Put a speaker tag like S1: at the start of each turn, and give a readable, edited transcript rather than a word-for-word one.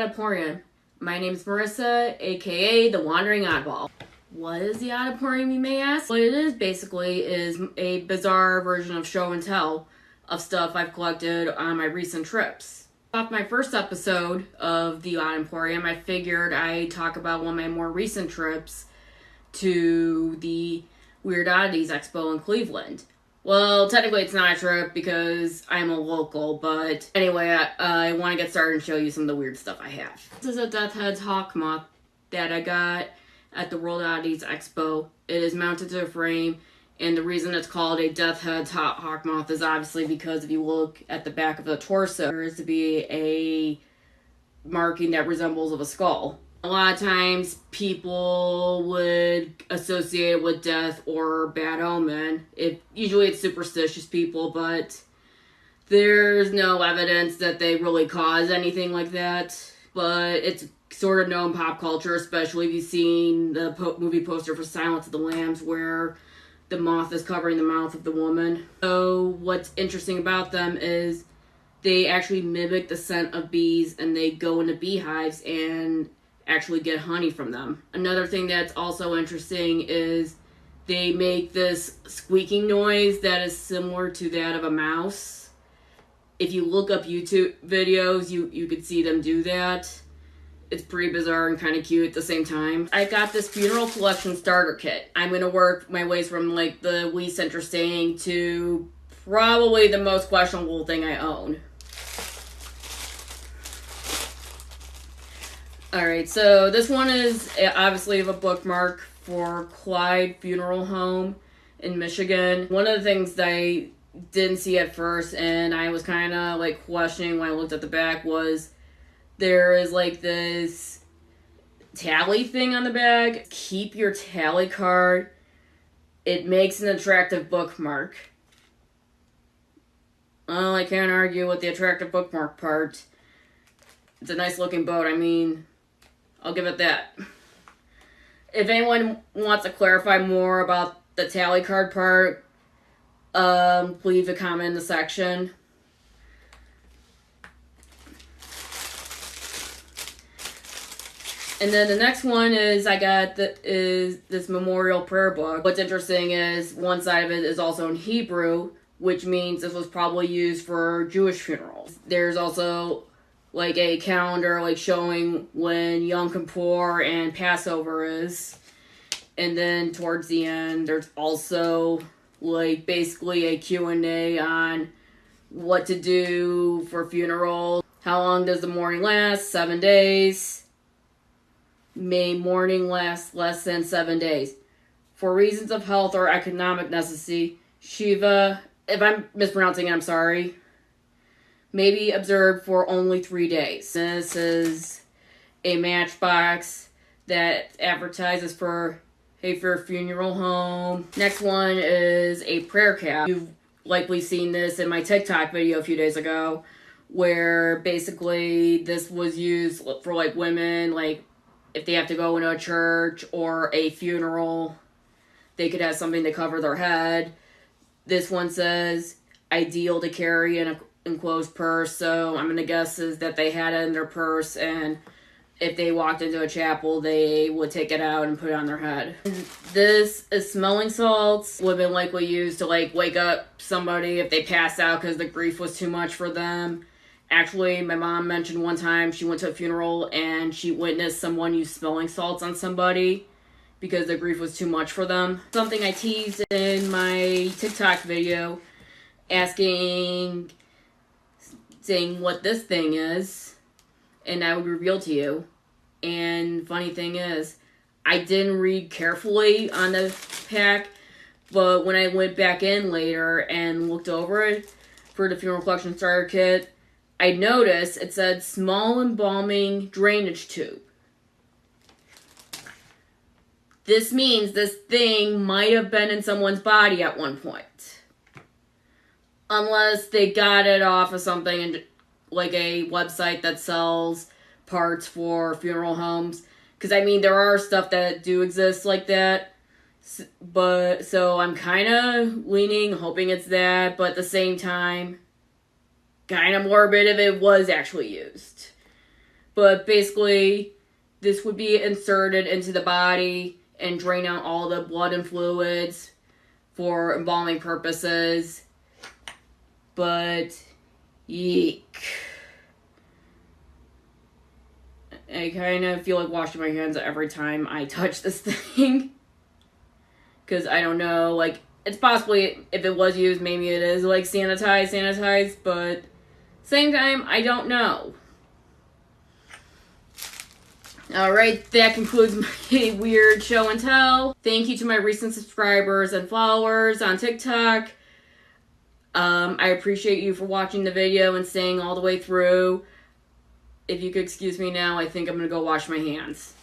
S1: Odd Emporium. My name is Marissa, aka the Wandering Oddball. What is the Odd Emporium, you may ask? What it is basically is a bizarre version of show and tell of stuff I've collected on my recent trips. Off my first episode of the Odd Emporium, I figured I'd talk about one of my more recent trips to the Weird Oddities Expo in Cleveland. Well, technically it's not a trip because I'm a local, but anyway, I want to get started and show you some of the weird stuff I have. This is a Death Head's hawk moth that I got at the World Oddities Expo. It is mounted to a frame, and the reason it's called a Death Head's hawk moth is obviously because if you look at the back of the torso, there is to be a marking that resembles of a skull. A lot of times people would associate it with death or bad omen. Usually it's superstitious people, but there's no evidence that they really cause anything like that. But it's sort of known pop culture, especially if you've seen the movie poster for Silence of the Lambs where the moth is covering the mouth of the woman. So what's interesting about them is they actually mimic the scent of bees, and they go into beehives and actually get honey from them. Another thing that's also interesting is they make this squeaking noise that is similar to that of a mouse. If you look up YouTube videos, you could see them do that. It's pretty bizarre and kind of cute at the same time. I got this funeral collection starter kit. I'm going to work my ways from like the least interesting to probably the most questionable thing I own. Alright, so this one is obviously a bookmark for Clyde Funeral Home in Michigan. One of the things that I didn't see at first, and I was kind of like questioning when I looked at the back, was there is like this tally thing on the back. Keep your tally card. It makes an attractive bookmark. Well, I can't argue with the attractive bookmark part. It's a nice looking boat. I mean, I'll give it that. If anyone wants to clarify more about the tally card part, leave a comment in the section. And then the next one is I got this memorial prayer book. What's interesting is one side of it is also in Hebrew, which means this was probably used for Jewish funerals. There's also like a calendar like showing when Yom Kippur and Passover is. And then towards the end, there's also like basically a Q&A on what to do for funeral. How long does the mourning last? 7 days. May mourning last less than 7 days? For reasons of health or economic necessity, Shiva, if I'm mispronouncing it, I'm sorry, may be observed for only 3 days. This is a matchbox that advertises for your funeral home. Next one is a prayer cap. You've likely seen this in my TikTok video a few days ago, where basically this was used for like women, like if they have to go into a church or a funeral, they could have something to cover their head. This one says, ideal to carry in a enclosed purse, so I'm going to guess is that they had it in their purse, and if they walked into a chapel, they would take it out and put it on their head. This is smelling salts. Women likely used to like wake up somebody if they passed out because the grief was too much for them. Actually, my mom mentioned one time she went to a funeral and she witnessed someone use smelling salts on somebody because the grief was too much for them. Something I teased in my TikTok video, saying what this thing is, and I would reveal to you. And funny thing is, I didn't read carefully on the pack, but when I went back in later and looked over it for the funeral collection starter kit, I noticed it said small embalming drainage tube. This means this thing might have been in someone's body at one point. Unless they got it off of something and like a website that sells parts for funeral homes. Because I mean, there are stuff that do exist like that. But so I'm kind of leaning, hoping it's that. But at the same time, kind of morbid if it was actually used. But basically, this would be inserted into the body and drain out all the blood and fluids for embalming purposes. But, yeek. I kind of feel like washing my hands every time I touch this thing. Because I don't know, like, it's possibly, if it was used, maybe it is, like, sanitized, but same time, I don't know. Alright, that concludes my weird show and tell. Thank you to my recent subscribers and followers on TikTok. I appreciate you for watching the video and staying all the way through. If you could excuse me now, I think I'm going to go wash my hands.